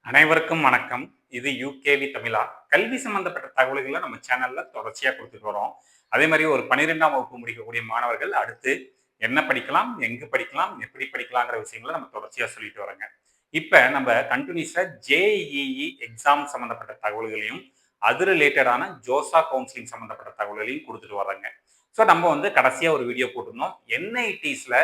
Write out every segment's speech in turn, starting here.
அனைவருக்கும் வணக்கம். இது யூகேவி தமிழா. கல்வி சம்பந்தப்பட்ட தகவல்கள நம்ம சேனல்ல தொடர்ச்சியா குடுத்துட்டு வரோம். அதே மாரி ஒரு 12ஆம் வகுப்பு முடிக்கக்கூடிய மாணவர்கள் அடுத்து என்ன படிக்கலாம், எங்கு படிக்கலாம், எப்படி படிக்கலாங்கிற விஷயங்கள நம்ம தொடர்ச்சியா சொல்லிட்டு வரோங்க. இப்ப நம்ம கன்டினியூஸா ஜேஇஇ எக்ஸாம் சம்பந்தப்பட்ட தகவல்களையும், அது ரிலேட்டடான ஜோசா கவுன்சிலிங் சம்பந்தப்பட்ட தகவல்களையும் குடுத்துட்டு வர்றோங்க. ஸோ நம்ம வந்து கடைசியா ஒரு வீடியோ போட்டிருந்தோம். என்ஐடிஸ்ல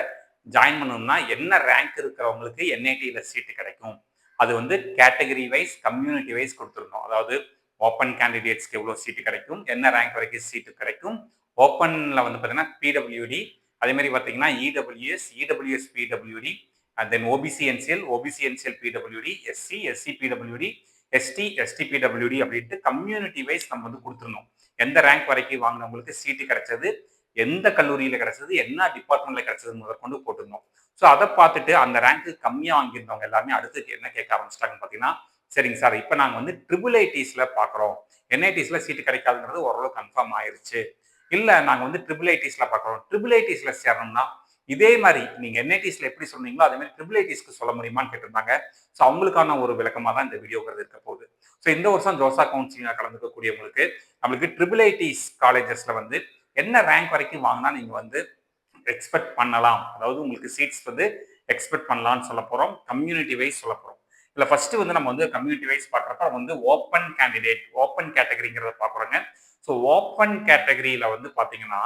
ஜாயின் பண்ணணும்னா என்ன ரேங்க் இருக்கிறவங்களுக்கு என்ஐடில சீட்டு கிடைக்கும். அது வந்து கேட்டகரி வைஸ் கம்யூனிட்டி வைஸ் கொடுத்துருந்தோம். அதாவது ஓப்பன் கேண்டிடேட்ஸ்க்கு எவ்வளோ சீட்டு கிடைக்கும், என்ன ரேங்க் வரைக்கும் சீட்டு கிடைக்கும், ஓப்பனில் வந்து பார்த்தீங்கன்னா பிடபிள்யூடி, அதே மாதிரி பார்த்தீங்கன்னா EWS, EWS PWD, and then OBC NCL, OBC NCL PWD, SC, SC PWD, ST, ST PWD அப்படின்ட்டு கம்யூனிட்டி வைஸ் நம்ம வந்து கொடுத்துருந்தோம். எந்த ரேங்க் வரைக்கும் வாங்கினவங்களுக்கு சீட்டு கிடைச்சது, எந்த கல்லூரியில் கிடைச்சது, என்ன டிபார்ட்மெண்ட்ல கிடைச்சது முதற்கொண்டு போட்டிருந்தோம். ஸோ அதை பார்த்துட்டு அந்த ரேங்க்கு கம்மியாக வாங்கியிருந்தவங்க எல்லாருமே அடுத்து என்ன கேட்க ஆரம்பிச்சிட்டாங்கன்னு பார்த்தீங்கன்னா, சரிங்க சார், இப்போ நாங்கள் வந்து ட்ரிபிள் ஐடிஸில் பார்க்குறோம், என்ஐடிஸில் சீட்டு கிடைக்காதுங்கிறது ஓரளவு கன்ஃபார்ம் ஆயிருச்சு. இல்லை நாங்கள் வந்து ட்ரிபிள் ஐடிஸில் பார்க்குறோம், ட்ரிபிள் ஐடிஸில் சேரணும்னா இதே மாதிரி நீங்கள் என்ஐடிஸில் எப்படி சொன்னீங்களோ அதே மாதிரி ட்ரிபிள் ஐடிஸ்க்கு சொல்ல முடியுமான்னு கேட்டிருந்தாங்க. ஸோ அவங்களுக்கான ஒரு விளக்கமாக தான் இந்த வீடியோங்கிறது இருக்க போகுது. ஸோ இந்த வருஷம் ஜோசா கவுன்சிலிங்கில் கலந்துக்கக்கூடியவங்களுக்கு நம்மளுக்கு ட்ரிபிள் ஐடிஸ் காலேஜஸில் வந்து என்ன ரேங்க் வரைக்கும் வாங்கினா நீங்கள் வந்து எக்ஸ்பெக்ட் பண்ணலாம், அதாவது உங்களுக்கு சீட்ஸ் வந்து எக்ஸ்பெக்ட் பண்ணலாம்னு சொல்ல போகிறோம். கம்யூனிட்டி வைஸ் சொல்ல போகிறோம். இல்லை ஃபர்ஸ்ட் வந்து நம்ம வந்து கம்யூனிட்டி வைஸ் பார்க்குறப்ப வந்து ஓப்பன் கேண்டிடேட், ஓப்பன் கேட்டகரிங்கிறத பார்க்குறோங்க. ஸோ ஓப்பன் கேட்டகரியில் வந்து பார்த்தீங்கன்னா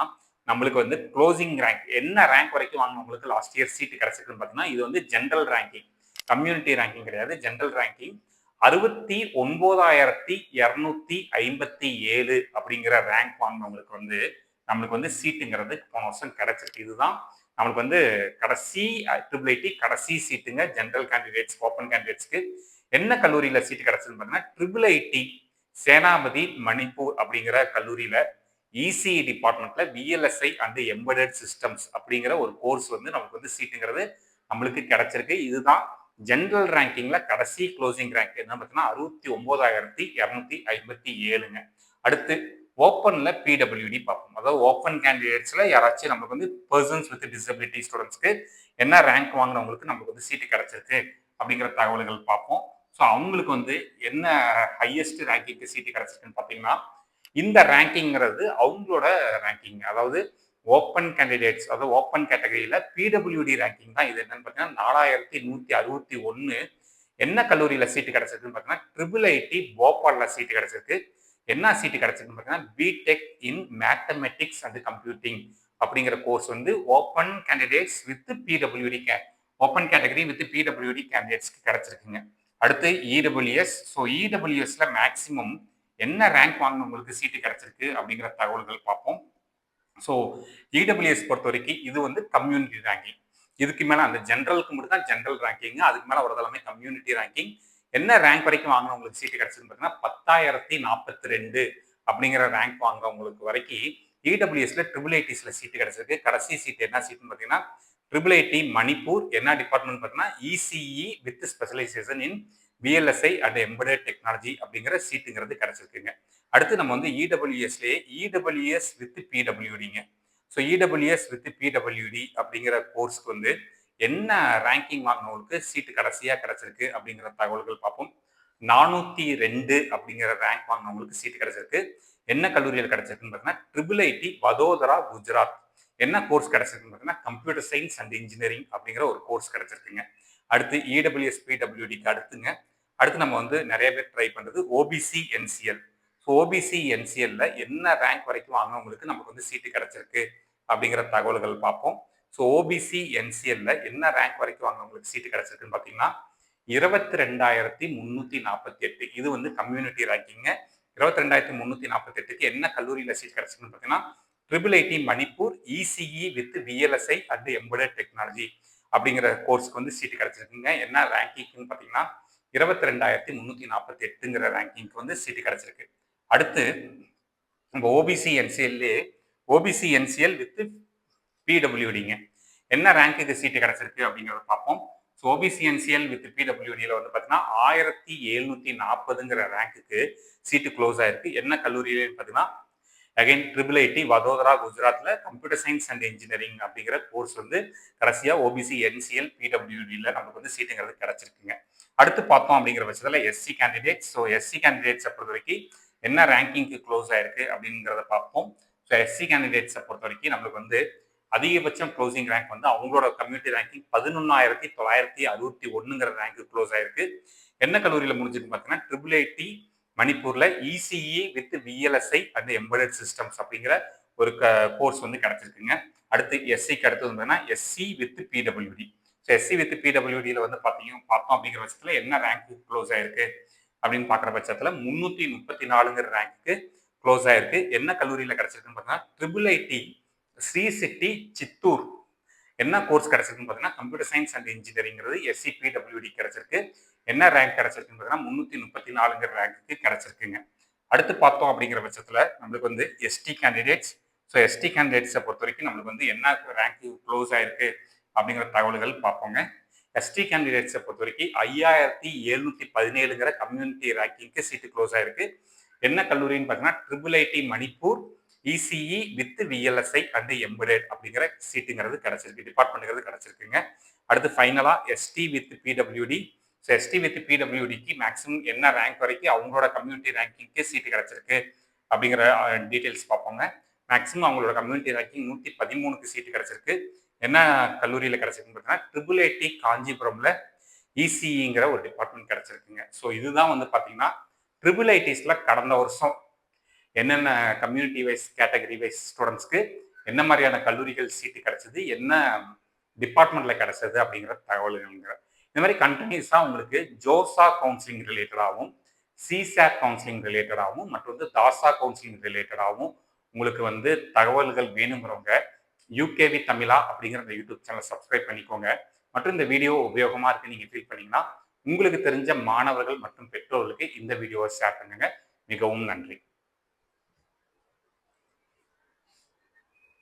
நம்மளுக்கு வந்து க்ளோசிங் ரேங்க் என்ன ரேங்க் வரைக்கும் வாங்கினவங்களுக்கு லாஸ்ட் இயர் சீட்டு கிடைச்சிருக்குன்னு பார்த்தீங்கன்னா, இது வந்து ஜென்ரல் ரேங்கிங், கம்யூனிட்டி ரேங்கிங் கிடையாது, ஜென்ரல் ரேங்கிங் 69,257 அப்படிங்கிற ரேங்க் வாங்கினவங்களுக்கு வந்து நம்மளுக்கு வந்து சீட்டுங்கிறது போன வருஷம் கிடைச்சிருக்கு. இதுதான் நம்மளுக்கு வந்து கடைசி ட்ரிபிள் ஐடி கடைசி சீட்டுங்க ஜென்ரல் கேண்டிடேட்ஸ், ஓப்பன் கேண்டிடேட்ஸ்க்கு. என்ன கல்லூரியில் சீட்டு கிடைச்சதுன்னு பார்த்தீங்கன்னா, ட்ரிபிள் ஐடி சேனாபதி மணிப்பூர் அப்படிங்கிற கல்லூரியில் இசிஇ டிபார்ட்மெண்ட்ல விஎல்எஸ்ஐ அண்ட் எம்பெடட் சிஸ்டம்ஸ் அப்படிங்கிற ஒரு கோர்ஸ் வந்து நமக்கு வந்து சீட்டுங்கிறது நம்மளுக்கு கிடைச்சிருக்கு. இதுதான் ஜென்ரல் ரேங்கிங்ல கடைசி க்ளோசிங் ரேங்க் என்ன பார்த்தீங்கன்னா 69,257ங்க. அடுத்து ஓப்பன்ல பிடபிள்யூடி பார்ப்போம். அதாவது ஓப்பன் கேண்டிடேட்ஸ்ல யாராச்சும் நமக்கு வந்து பர்சன்ஸ் வித் டிசபிலிட்டி ஸ்டூடெண்ட்ஸ்க்கு என்ன ரேங்க் வாங்கினவங்களுக்கு நமக்கு வந்து சீட்டு கிடைச்சிருக்கு அப்படிங்கிற தகவல்கள் பார்ப்போம். ஸோ அவங்களுக்கு வந்து என்ன ஹையஸ்ட் ரேங்கிங்க்கு சீட்டு கிடைச்சிருக்குன்னு பார்த்தீங்கன்னா, இந்த ரேங்கிங்கிறது அவங்களோட ரேங்கிங், அதாவது ஓப்பன் கேண்டிடேட்ஸ், அதாவது ஓப்பன் கேட்டகரியில பிடபிள்யூடி ரேங்கிங் தான். இது என்னன்னு பார்த்தீங்கன்னா 4161. என்ன கல்லூரியில சீட்டு கிடைச்சிருக்குன்னு பார்த்தீங்கன்னா, ட்ரிபிள் ஐடி போபால்ல சீட்டு கிடைச்சிருக்கு. என்ன சீட்டு கிடைச்சிருக்குன்னு பார்த்தீங்கன்னா, BTech in mathematics and computing அப்படிங்கிற கோர்ஸ் வந்து open candidates with PWD, open category with PWD கேண்டிடேட்ஸ்க்கு கிடைச்சிருக்குங்க. அடுத்து இடபிள்யூஎஸ். ஸோ இடபிள்யூஎஸ்ல மேக்சிமம் என்ன ரேங்க் வாங்கினவங்களுக்கு சீட்டு கிடைச்சிருக்கு அப்படிங்கிற தகவல்கள் பார்ப்போம். ஸோ இடபிள்யூஎஸ் பொறுத்த வரைக்கும் இது வந்து கம்யூனிட்டி ரேங்கிங். இதுக்கு மேலே அந்த ஜென்ரலுக்கு மட்டும் தான் ஜென்ரல் ரேங்கிங், அதுக்கு மேலே வரது எல்லாமே கம்யூனிட்டி ரேங்கிங். என்ன ரேங்க் வரைக்கும் வாங்கினவங்களுக்கு சீட்டு கிடைச்சதுன்னு பார்த்தீங்கன்னா 10,042 அப்படிங்கிற ரேங்க் வாங்குறவங்களுக்கு வரைக்கும் இடபிள்யூஎஸ்ல ட்ரிபிள் ஐடிஸ்ல சீட்டு கிடைச்சிருக்கு. கடைசி சீட் என்ன சீட்னு பார்த்தீங்கன்னா ட்ரிபிள் ஐடி மணிப்பூர், என்ன டிபார்ட்மெண்ட் பார்த்தீங்கன்னா ECE with specialization in VLSI and embedded technology அப்படிங்கிற சீட்டுங்கிறது கிடைச்சிருக்குங்க. அடுத்து நம்ம வந்து இடபிள்யூஎஸ்லேயே இடபிள்யூஎஸ் வித் பிடபிள்யூடிங்க. ஸோ இடபிள்யூஎஸ் வித் பிடபிள்யூடி அப்படிங்கிற கோர்ஸ்க்கு வந்து என்ன ரேங்கிங் வாங்கினவங்களுக்கு சீட்டு கடைசியாக கிடைச்சிருக்கு அப்படிங்கிற தகவல்கள் பார்ப்போம். 402 அப்படிங்கிற ரேங்க் வாங்கினவங்களுக்கு சீட்டு கிடைச்சிருக்கு. என்ன கல்லூரியில் கிடைச்சிருக்குன்னு பார்த்தீங்கன்னா ட்ரிபிள் ஐடி வதோதரா குஜராத். என்ன கோர்ஸ் கிடைச்சிருக்குன்னு பார்த்தீங்கன்னா கம்ப்யூட்டர் சயின்ஸ் அண்ட் இன்ஜினியரிங் அப்படிங்கிற ஒரு கோர்ஸ் கிடைச்சிருக்குங்க. அடுத்து இடபிள்யூஎஸ் பிடபிள்யூடிக்கு அடுத்துங்க, அடுத்து நம்ம வந்து நிறைய பேர் ட்ரை பண்ணுறது ஓபிசி என்சிஎல். ஸோ ஓபிசி என்சிஎல்ல என்ன ரேங்க் வரைக்கும் வாங்கினவங்களுக்கு நமக்கு வந்து சீட்டு கிடைச்சிருக்கு அப்படிங்கிற தகவல்கள் பார்ப்போம். ஸோ ஓபிசி என்சிஎல்ல என்ன ரேங்க் வரைக்கும் வாங்கினவங்களுக்கு சீட்டு கிடைச்சிருக்குன்னு பார்த்தீங்கன்னா 22,348. இது வந்து கம்யூனிட்டி ரேங்கிங்க. 22,348க்கு என்ன கல்லூரியில் சீட் கிடைச்சிருக்குன்னு பார்த்தீங்கன்னா triple IT Manipur ECE with VLSI and embedded technology அப்படிங்கிற கோர்ஸ்க்கு வந்து சீட்டு கிடைச்சிருக்குங்க. என்ன ரேங்கிங்னு பார்த்தீங்கன்னா 22,348ங்கிற ரேங்கிங்க்கு வந்து சீட்டு கிடைச்சிருக்கு. அடுத்து நம்ம ஓபிசி என்சிஎல்லே ஓபிசி என்சிஎல் வித் பிடபிள்யூடிங்க. என்ன ரேங்க்குக்கு சீட்டு கிடைச்சிருக்கு அப்படிங்கிறத பார்ப்போம். ஸோ ஓபிசி என்சிஎல் வித் பிடபிள்யூடியில் வந்து பார்த்தீங்கன்னா 1740ங்கிற ரேங்க்குக்கு சீட்டு க்ளோஸ் ஆயிருக்கு. என்ன கல்லூரியிலேன்னு பார்த்தீங்கன்னா அகைன் ட்ரிபிள் ஐடி வதோதரா குஜராத்ல கம்ப்யூட்டர் சயின்ஸ் அண்ட் இன்ஜினியரிங் அப்படிங்கிற கோர்ஸ் வந்து கடைசியா ஓபிசி என்சிஎல் பிடபிள்யூடியில் நமக்கு வந்து சீட்டுங்கிறது கிடைச்சிருக்குங்க. அடுத்து பார்த்தோம் அப்படிங்கிற பட்சத்தில் எஸ்சி கேண்டிடேட்ஸ். ஸோ எஸ்சி கேண்டிடேட்ஸை பொறுத்த வரைக்கும் என்ன ரேங்கிங்க்கு க்ளோஸ் ஆயிருக்கு அப்படிங்கிறத பார்ப்போம். ஸோ எஸ்சி கேண்டிடேட்ஸை பொறுத்த வரைக்கும் நம்மளுக்கு வந்து அதிகபட்சம் க்ளோசிங் ரேங்க் வந்து அவங்களோட கம்யூனிட்டி ரேங்கிங் 11,961ங்கிற ரேங்க் க்ளோஸ் ஆயிருக்கு. என்ன கல்லூரியில் முடிஞ்சுன்னு பார்த்தீங்கன்னா ட்ரிபிள் ஐடி மணிப்பூர்ல ECE with VLSI and embedded systems அப்படிங்கிற ஒரு கோர்ஸ் வந்து கிடைச்சிருக்குங்க. அடுத்து எஸ்சிக்கு அடுத்தது வந்து SC with PWD. So SC with பிடபிள்யூடியில் வந்து பார்த்தோம் அப்படிங்கிற பட்சத்தில் என்ன ரேங்க் க்ளோஸ் ஆயிருக்கு அப்படின்னு பார்க்குற பட்சத்தில் 334ங்கிற ரேங்க்கு க்ளோஸ் ஆயிருக்கு. என்ன கல்லூரியில் கிடைச்சிருக்குன்னு பார்த்தீங்கன்னா ட்ரிபிள் ஐடி ஸ்ரீ சிட்டி சித்தூர். என்ன கோர்ஸ் கிடைச்சிருக்குன்னு பார்த்தீங்கன்னா கம்ப்யூட்டர் சயின்ஸ் அண்ட் இன்ஜினியரிங்கிறது எஸ்சி பிடபிள்யூடி கிடைச்சிருக்கு. என்ன ரேங்க் கிடைச்சிருக்குன்னு பார்த்தீங்கன்னா 334ங்கிற ரேங்க்கு கிடைச்சிருக்குங்க. அடுத்து பார்த்தோம் அப்படிங்கிற பட்சத்தில் நம்மளுக்கு வந்து எஸ்டி கேண்டிடேட்ஸ். ஸோ எஸ்டி கேண்டிடேட்ஸை பொறுத்த வரைக்கும் நம்மளுக்கு வந்து என்ன ரேங்க் க்ளோஸ் ஆயிருக்கு அப்படிங்கிற தகவல்கள் பார்ப்போங்க. எஸ்டி கேண்டிடேட்ஸை பொறுத்த வரைக்கும் 5717ங்கிற கம்யூனிட்டி ரேங்கிங்க்கு சீட்டு க்ளோஸ் ஆயிருக்கு. என்ன கல்லூரின்னு பார்த்தீங்கன்னா triple IT Manipur ECE with VLSI and embedded அப்படிங்கிற சீட்டுங்கிறது கிடைச்சிருக்கு, டிபார்ட்மெண்ட்ங்கிறது கிடைச்சிருக்குங்க. அடுத்து ஃபைனலா ST with PWD. So ST with பிடபிள்யூடிக்கு மேக்ஸிமம் என்ன ரேங்க் வரைக்கும் அவங்களோட கம்யூனிட்டி ரேங்கிங்க்கு சீட்டு கிடைச்சிருக்கு அப்படிங்கிற டீட்டெயில்ஸ் பார்ப்போங்க. மேக்ஸிமம் அவங்களோட கம்யூனிட்டி ரேங்கிங் 113க்கு சீட்டு கிடைச்சிருக்கு. என்ன கல்லூரியில் கிடைச்சிருக்குன்னு பார்த்தீங்கன்னா ட்ரிபிள் ஐடி காஞ்சிபுரம்ல இசிஇங்கிற ஒரு டிபார்ட்மெண்ட் கிடைச்சிருக்குங்க. ஸோ இதுதான் வந்து பார்த்தீங்கன்னா ட்ரிபிள் ஐடிஸ்ல கடந்த வருஷம் என்னென்ன கம்யூனிட்டி வைஸ் கேட்டகரி வைஸ் ஸ்டூடெண்ட்ஸ்க்கு என்ன மாதிரியான கல்லூரிகள் சீட்டு கிடைச்சது, என்ன டிபார்ட்மெண்ட்ல கிடைச்சது அப்படிங்கிற தகவல்கள். இந்த மாதிரி கண்டினியூஸாக உங்களுக்கு ஜோசா கவுன்சிலிங் ரிலேட்டடாகவும் சிசாட் கவுன்சிலிங் ரிலேட்டடாகவும் மற்றும் வந்து தாசா கவுன்சிலிங் ரிலேட்டடாகவும் உங்களுக்கு வந்து தகவல்கள் வேணுங்கிறவங்க யூகேவி தமிழா அப்படிங்கிற இந்த யூடியூப் சேனலை சப்ஸ்கிரைப் பண்ணிக்கோங்க. மற்றும் இந்த வீடியோ உபயோகமாக இருக்கு நீங்கள் ஃபீல் பண்ணீங்கன்னா உங்களுக்கு தெரிஞ்ச மாணவர்கள் மற்றும் பெற்றோர்களுக்கு இந்த வீடியோவை ஷேர் பண்ணுங்க. மிகவும் நன்றி.